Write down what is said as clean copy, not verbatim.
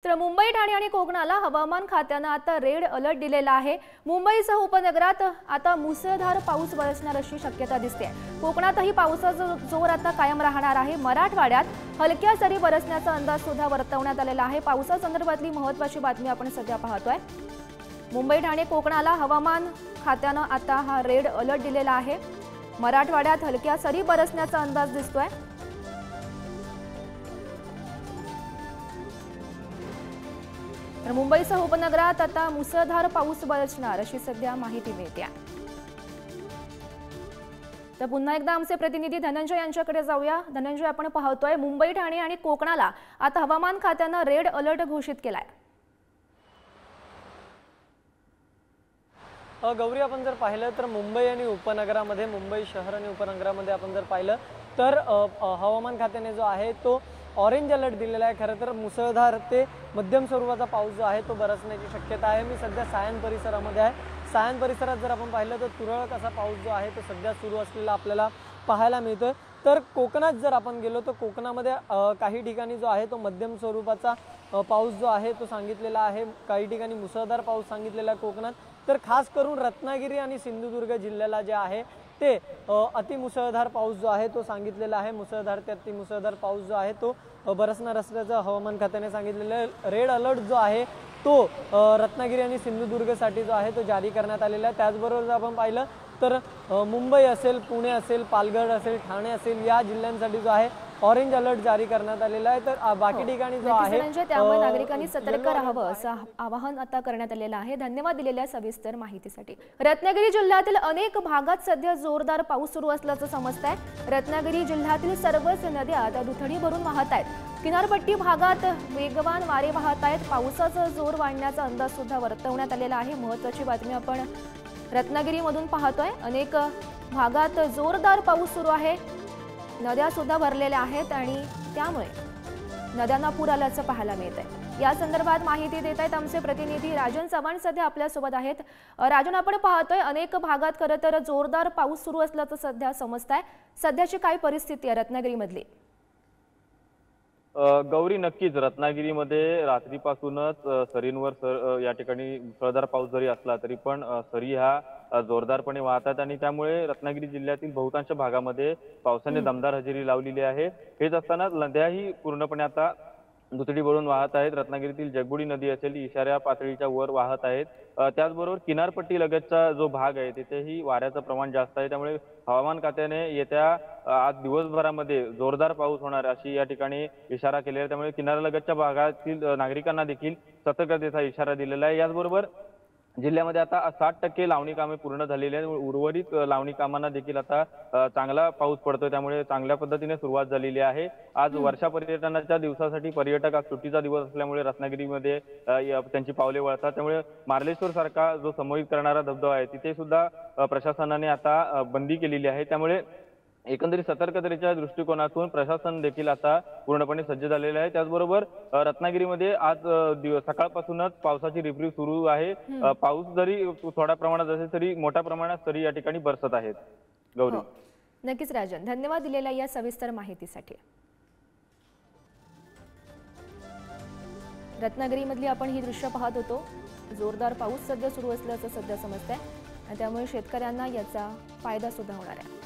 तर मुंबई, ठाणे आणि कोकणाला हवामान खात्याने आता रेड अलर्ट दिलेला आहे। मुंबईसह उपनगरात आता मुसळधार पाऊस बरसणार अशी शक्यता दिसते। कोकणातही पावसाचा जोर आता कायम राहणार आहे। मराठवाड्यात हलक्या सरी बरसण्याचा अंदाज सुद्धा वर्तवण्यात आलेला आहे। पावसासंदर्भातली महत्त्वाची बातमी आपण सध्या पाहतोय। मुंबई, ठाणे, कोकणाला हवामान खात्याने आता हा रेड अलर्ट दिलेला आहे। मराठवाड्यात हलक्या सरी बरसण्याचा अंदाज दिसतोय। तर मुंबईसह उपनगरात आता मुसळधार पाऊस बरसणार अशी सध्या माहिती मिळते। तर पुन्हा एकदा आमचे प्रतिनिधी धनंजय यांच्याकडे जाऊया। धनंजय, आपण पाहतोय मुंबई, ठाणे आणि कोकणाला आता हवामान खात्याने रेड अलर्ट घोषित केलाय। गौरी, आपण जर पाहिलं तर मुंबई आणि उपनगरामध्ये, मुंबई शहर आणि उपनगरामध्ये आपण जर पाहिलं तर हवामान खात्याने जो आहे तो ऑरेंज अलर्ट दिलेला आहे। खरं तर मुसळधार ते मध्यम स्वरूपाचा पाऊस जो आहे तो बरसण्याची शक्यता आहे। मी सध्या सायन परिसरामध्ये आहे। सायन परिसरात जर आपण पाहिलं तर तुरळक असा पाऊस जो आहे तो सध्या सुरू असलेला आपल्याला पाहायला मिळतोय। तर कोकणात जर आपण गेलो तर कोकणामध्ये काही ठिकाणी जो आहे तो मध्यम स्वरूपाचा पाऊस जो आहे तो सांगितलेला आहे। काही ठिकाणी मुसळधार पाऊस सांगितलेला आहे कोकणात। तर खास करून रत्नागिरी आणि सिंधुदुर्ग जिल्ह्याला जे आहे ते अतिमुसळधार पाऊस जो आहे तो सांगितलेला आहे। मुसळधार ते अतिमुसळधार पाऊस जो आहे तो बरसणार असल्याचं हवामान खात्याने सांगितलेलं आहे। रेड अलर्ट जो आहे तो रत्नागिरी आणि सिंधुदुर्गसाठी जो आहे तो जारी करण्यात आलेला आहे। त्याचबरोबर जर आपण पाहिलं तर मुंबई असेल, पुणे असेल, पालघर असेल, ठाणे असेल या जिल्ह्यांसाठी जो आहे ऑरेंज अलर्ट जारी करण्यात आलेला आहे। तर बाकी ठिकाणी जो आहे त्यामुळे नागरिकांनी सतर्क राहावं असं आवाहन आता करण्यात आलेलं आहे। धन्यवाद दिलेल्या सविस्तर माहितीसाठी। रत्नागिरी जिल्ह्यातील अनेक भागात सध्या जोरदार पाऊस सुरू असल्याचं समजतंय। रत्नागिरी जिल्ह्यातील सर्वच नद्या आता दुथडी भरून वाहत आहेत। किनारपट्टी भागात वेगवान वारे वाहत आहेत। पावसाचा जोर वाढण्याचा अंदाज सुद्धा वर्तवण्यात आलेला आहे। महत्त्वाची बातमी आपण रत्नागिरीमधून पाहतोय। अनेक भागात जोरदार पाऊस सुरू आहे। नद्या सुद्धा भरलेल्या आहेत आणि त्यामुळे नद्यांना पूर आल्याचं पाहायला मिळतंय। या संदर्भात माहिती देत आहेत आमचे प्रतिनिधी राजन चव्हाण सध्या आपल्या सोबत आहेत। राजन, आपण पाहतोय अनेक भागात खरं तर जोरदार पाऊस सुरू असल्याचं सध्या समजतंय। सध्याची काय परिस्थिती आहे रत्नागिरीमधली? गौरी, नक्कीच रत्नागिरीमध्ये रात्रीपासूनच सरींवर या ठिकाणी मुसळधार पाऊस जरी असला तरी पण सरी ह्या जोरदारपणे वाहतात आणि त्यामुळे रत्नागिरी जिल्ह्यातील बहुतांश भागामध्ये पावसाने दमदार हजेरी लावलेली आहे। हेच असताना नद्याही पूर्णपणे आता दुथडी भरून वाहत आहेत। रत्नागिरीतील जगबुडी नदी असेल इशारा पातळीच्या वर वाहत आहेत। त्याचबरोबर किनारपट्टी लगतचा जो भाग आहे तिथेही वाऱ्याचं प्रमाण जास्त आहे। त्यामुळे हवामान खात्याने येत्या आज दिवसभरामध्ये जोरदार पाऊस होणार अशी या ठिकाणी इशारा केलेला आहे। त्यामुळे किनारलगतच्या भागातील नागरिकांना देखील सतर्कतेचा इशारा दिलेला आहे। याचबरोबर जिल्ह्यामध्ये आता 60% लावणी कामे पूर्ण झालेली आहेत। उर्वरित लावणी कामांना देखील आता चांगला पाऊस पडतोय। त्यामुळे चांगल्या पद्धतीने सुरुवात झालेली आहे। आज वर्षा पर्यटनाच्या दिवसासाठी पर्यटक आज सुट्टीचा दिवस असल्यामुळे रत्नागिरीमध्ये त्यांची पावले वळतात। त्यामुळे मार्लेश्वर सारखा जो संमोहित करणारा धबधबा आहे तिथे सुद्धा प्रशासनाने आता बंदी केलेली आहे। त्यामुळे एकंदरीत सतर्कतेच्या दृष्टिकोनातून प्रशासन देखील आता पूर्णपणे सज्ज झालेले आहे। त्याचबरोबर रत्नागिरीमध्ये आज सकाळपासूनच पावसाची रिपरिप सुरू आहे। पाऊस जरी थोड्या प्रमाणात असेल तरी मोठ्या प्रमाणात सरी या ठिकाणी बरसत आहेत। गौरी, नक्कीच राजन, धन्यवाद दिलेल्या या सविस्तर माहितीसाठी। रत्नागिरीमधली आपण ही दृश्य पाहत होतो। जोरदार पाऊस सध्या सुरू असल्याचं सध्या समजतंय आणि त्यामुळे शेतकऱ्यांना याचा फायदा सुद्धा होणार आहे।